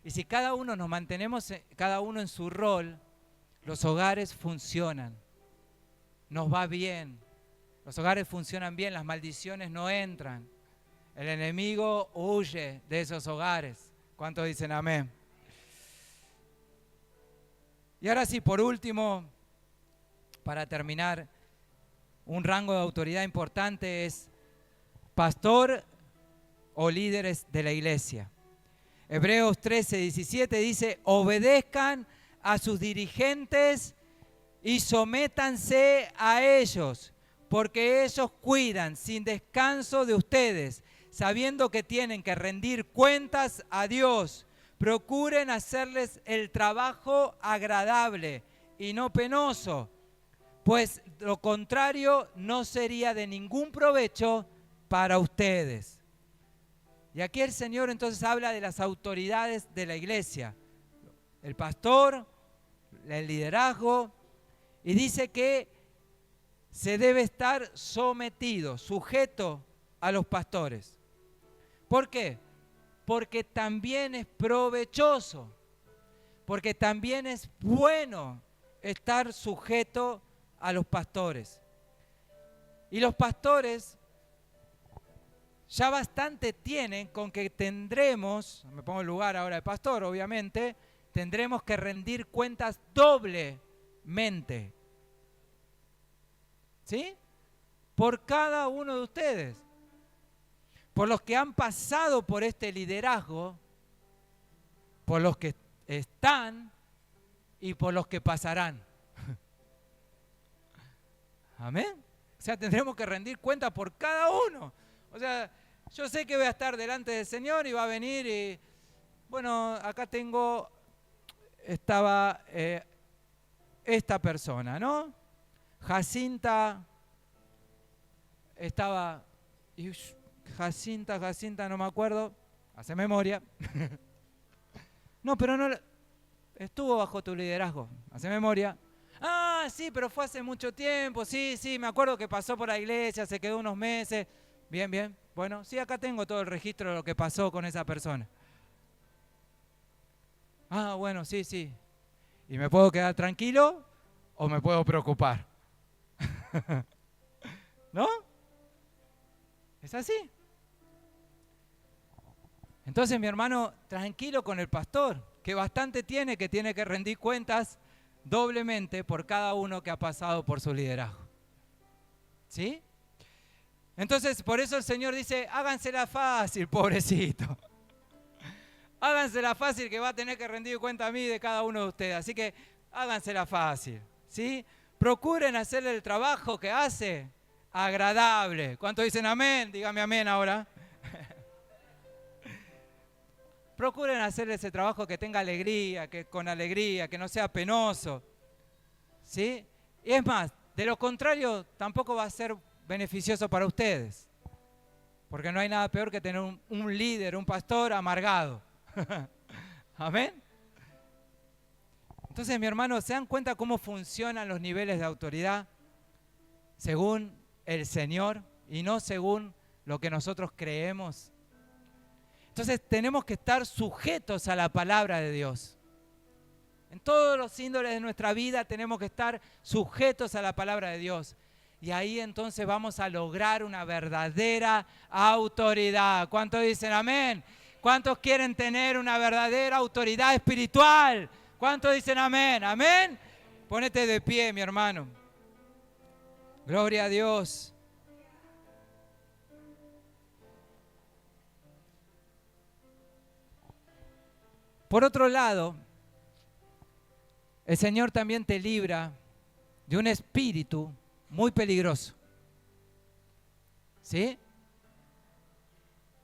Y si cada uno nos mantenemos, cada uno en su rol, los hogares funcionan. Nos va bien. Los hogares funcionan bien, las maldiciones no entran. El enemigo huye de esos hogares. ¿Cuántos dicen amén? Y ahora sí, por último, para terminar, un rango de autoridad importante es pastor o líderes de la iglesia. Hebreos 13:17 dice, obedezcan a sus dirigentes y sométanse a ellos, porque ellos cuidan sin descanso de ustedes, sabiendo que tienen que rendir cuentas a Dios. Procuren hacerles el trabajo agradable y no penoso, pues lo contrario no sería de ningún provecho para ustedes. Y aquí el Señor entonces habla de las autoridades de la iglesia, el pastor, el liderazgo, y dice que se debe estar sometido, sujeto a los pastores. ¿Por qué? Porque también es provechoso, porque también es bueno estar sujeto a los pastores. Y los pastores ya bastante tienen con que tendremos, me pongo en lugar ahora de pastor, obviamente, tendremos que rendir cuentas doblemente. ¿Sí? Por cada uno de ustedes. Por los que han pasado por este liderazgo, por los que están y por los que pasarán. Amén. O sea, tendremos que rendir cuentas por cada uno. O sea, yo sé que voy a estar delante del Señor y va a venir y, bueno, acá estaba esta persona, ¿no? Jacinta, estaba, Jacinta, no me acuerdo, hace memoria. No, pero no, estuvo bajo tu liderazgo, hace memoria. Ah, sí, pero fue hace mucho tiempo, sí, me acuerdo que pasó por la iglesia, se quedó unos meses. Bien, bueno, sí, acá tengo todo el registro de lo que pasó con esa persona. Ah, bueno, sí. ¿Y me puedo quedar tranquilo o me puedo preocupar? ¿No? ¿Es así? Entonces, mi hermano, tranquilo con el pastor, que bastante tiene que rendir cuentas doblemente por cada uno que ha pasado por su liderazgo. ¿Sí? Entonces, por eso el Señor dice, hágansela fácil, pobrecito. Hágansela fácil, que va a tener que rendir cuenta a mí de cada uno de ustedes. Así que hágansela fácil, ¿sí? Procuren hacerle el trabajo que hace agradable. ¿Cuántos dicen amén? Dígame amén ahora. Procuren hacerle ese trabajo que tenga alegría, con alegría, que no sea penoso, ¿sí? Y es más, de lo contrario, tampoco va a ser beneficioso para ustedes. Porque no hay nada peor que tener un líder, un pastor amargado. Amén. Entonces, mi hermano, ¿se dan cuenta cómo funcionan los niveles de autoridad? Según el Señor y no según lo que nosotros creemos. Entonces, tenemos que estar sujetos a la palabra de Dios. En todos los índoles de nuestra vida tenemos que estar sujetos a la palabra de Dios. Y ahí entonces vamos a lograr una verdadera autoridad. ¿Cuántos dicen amén? ¿Cuántos quieren tener una verdadera autoridad espiritual? ¿Cuántos dicen amén? ¿Amén? Ponete de pie, mi hermano. Gloria a Dios. Por otro lado, el Señor también te libra de un espíritu muy peligroso. ¿Sí?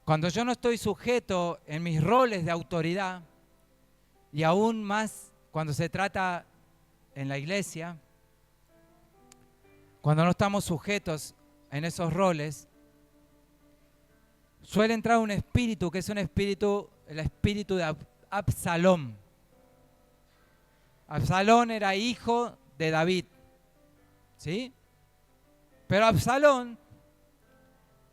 Cuando yo no estoy sujeto en mis roles de autoridad, y aún más cuando se trata en la iglesia, cuando no estamos sujetos en esos roles, suele entrar un espíritu que es el espíritu de Absalón. Absalón era hijo de David, ¿sí? Pero Absalón,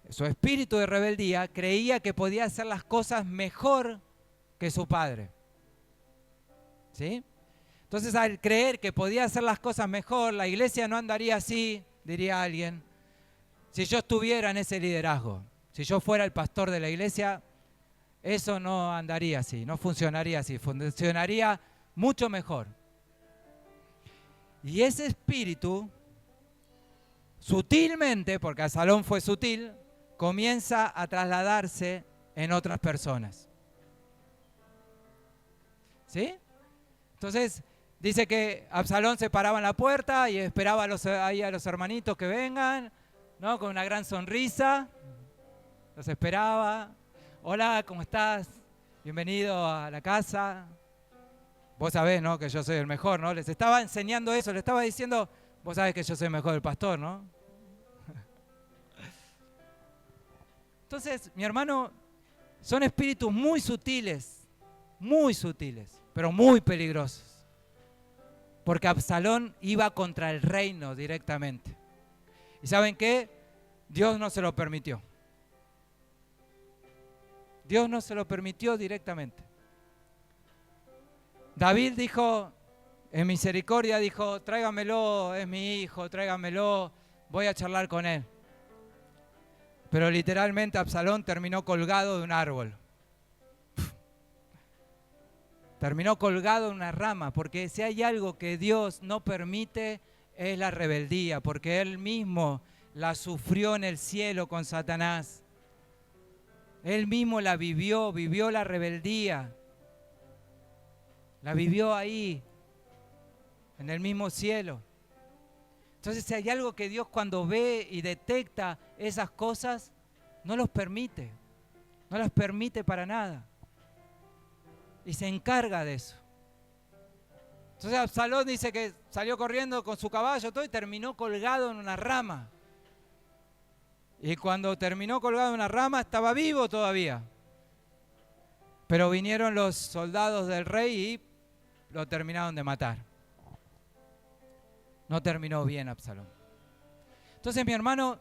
su espíritu de rebeldía, creía que podía hacer las cosas mejor que su padre, ¿sí? Entonces, al creer que podía hacer las cosas mejor, la iglesia no andaría así, diría alguien, si yo estuviera en ese liderazgo. Si yo fuera el pastor de la iglesia, eso no andaría así, no funcionaría así, funcionaría mucho mejor. Y ese espíritu, sutilmente, porque Absalón fue sutil, comienza a trasladarse en otras personas. ¿Sí? Entonces, dice que Absalón se paraba en la puerta y esperaba ahí a los hermanitos que vengan, ¿no? Con una gran sonrisa. Los esperaba. Hola, ¿cómo estás? Bienvenido a la casa. Vos sabés, ¿no? Que yo soy el mejor, ¿no? Les estaba enseñando eso, les estaba diciendo, vos sabés que yo soy el mejor del pastor, ¿no? Entonces, mi hermano, son espíritus muy sutiles, pero muy peligrosos. Porque Absalón iba contra el reino directamente. ¿Y saben qué? Dios no se lo permitió. Dios no se lo permitió directamente. David dijo, en misericordia dijo, tráigamelo, es mi hijo, tráigamelo, voy a charlar con él. Pero literalmente Absalón terminó colgado de un árbol. Terminó colgado en una rama, porque si hay algo que Dios no permite es la rebeldía, porque Él mismo la sufrió en el cielo con Satanás. Él mismo la vivió la rebeldía. La vivió ahí, en el mismo cielo. Entonces, si hay algo que Dios cuando ve y detecta esas cosas, no los permite. No las permite para nada. Y se encarga de eso. Entonces Absalón dice que salió corriendo con su caballo todo y terminó colgado en una rama. Y cuando terminó colgado en una rama estaba vivo todavía. Pero vinieron los soldados del rey y lo terminaron de matar. No terminó bien Absalón. Entonces, mi hermano,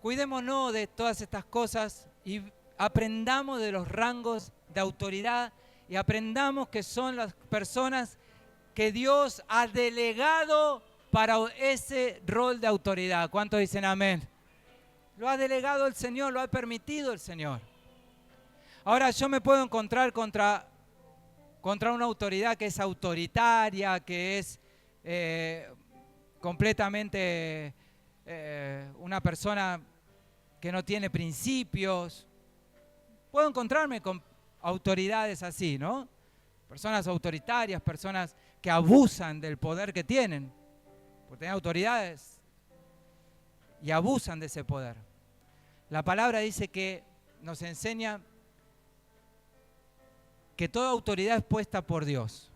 cuidémonos de todas estas cosas y aprendamos de los rangos de autoridad y aprendamos que son las personas que Dios ha delegado para ese rol de autoridad. ¿Cuántos dicen amén? Lo ha delegado el Señor, lo ha permitido el Señor. Ahora yo me puedo encontrar contra una autoridad que es autoritaria, que es completamente una persona que no tiene principios. Puedo encontrarme con autoridades así, ¿no? Personas autoritarias, personas que abusan del poder que tienen, porque tienen autoridades y abusan de ese poder. La palabra dice que nos enseña que toda autoridad es puesta por Dios.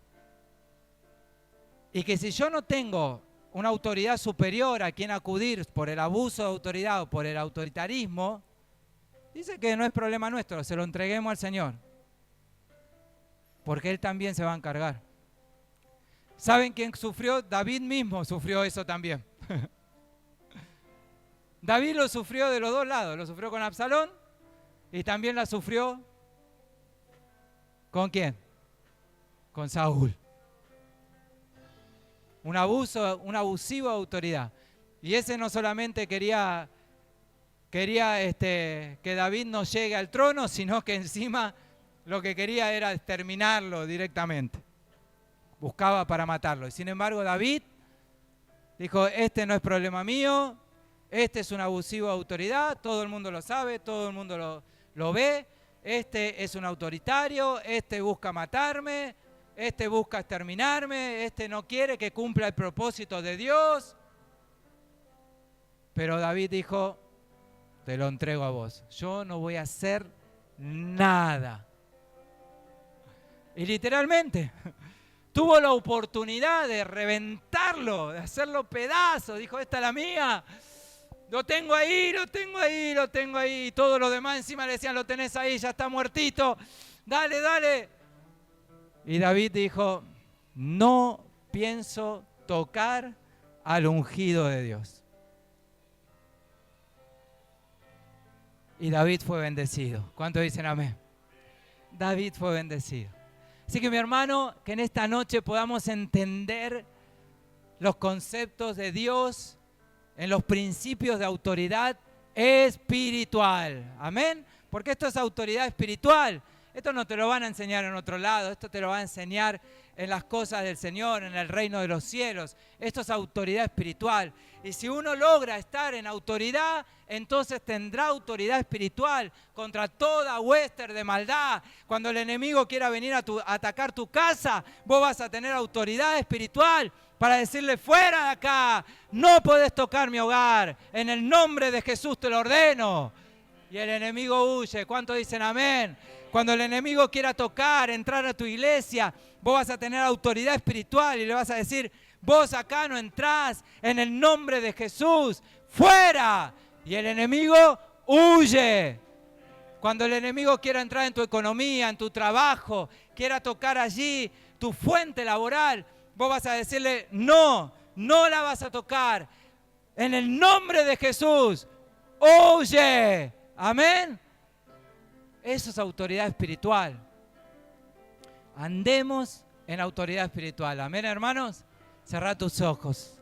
Y que si yo no tengo una autoridad superior a quien acudir por el abuso de autoridad o por el autoritarismo, dice que no es problema nuestro, se lo entreguemos al Señor. Porque Él también se va a encargar. ¿Saben quién sufrió? David mismo sufrió eso también. David lo sufrió de los dos lados, lo sufrió con Absalón y también la sufrió ¿con quién? Con Saúl. Un abusivo de autoridad. Y ese no solamente quería que David no llegue al trono, sino que encima lo que quería era exterminarlo directamente. Buscaba para matarlo. Y sin embargo David dijo, este no es problema mío, este es un abusivo de autoridad, todo el mundo lo sabe, todo el mundo lo ve, este es un autoritario, este busca matarme, este busca exterminarme, este no quiere que cumpla el propósito de Dios. Pero David dijo, te lo entrego a vos, yo no voy a hacer nada. Y literalmente tuvo la oportunidad de reventarlo, de hacerlo pedazos. Dijo, esta es la mía. Lo tengo ahí, lo tengo ahí, lo tengo ahí. Y todos los demás encima le decían, lo tenés ahí, ya está muertito. Dale, dale. Y David dijo, no pienso tocar al ungido de Dios. Y David fue bendecido. ¿Cuántos dicen amén? David fue bendecido. Así que mi hermano, que en esta noche podamos entender los conceptos de Dios en los principios de autoridad espiritual. Amén. Porque esto es autoridad espiritual. Esto no te lo van a enseñar en otro lado. Esto te lo va a enseñar en las cosas del Señor, en el reino de los cielos. Esto es autoridad espiritual. Y si uno logra estar en autoridad, entonces tendrá autoridad espiritual contra toda hueste de maldad. Cuando el enemigo quiera venir a atacar tu casa, vos vas a tener autoridad espiritual para decirle, fuera de acá, no podés tocar mi hogar, en el nombre de Jesús te lo ordeno. Y el enemigo huye. ¿Cuántos dicen amén? Cuando el enemigo quiera tocar, entrar a tu iglesia, vos vas a tener autoridad espiritual y le vas a decir, vos acá no entrás, en el nombre de Jesús, fuera. Y el enemigo huye. Cuando el enemigo quiera entrar en tu economía, en tu trabajo, quiera tocar allí tu fuente laboral, vos vas a decirle, no, no la vas a tocar. En el nombre de Jesús, huye. Amén. Eso es autoridad espiritual. Andemos en autoridad espiritual. Amén, hermanos. Cerrá tus ojos.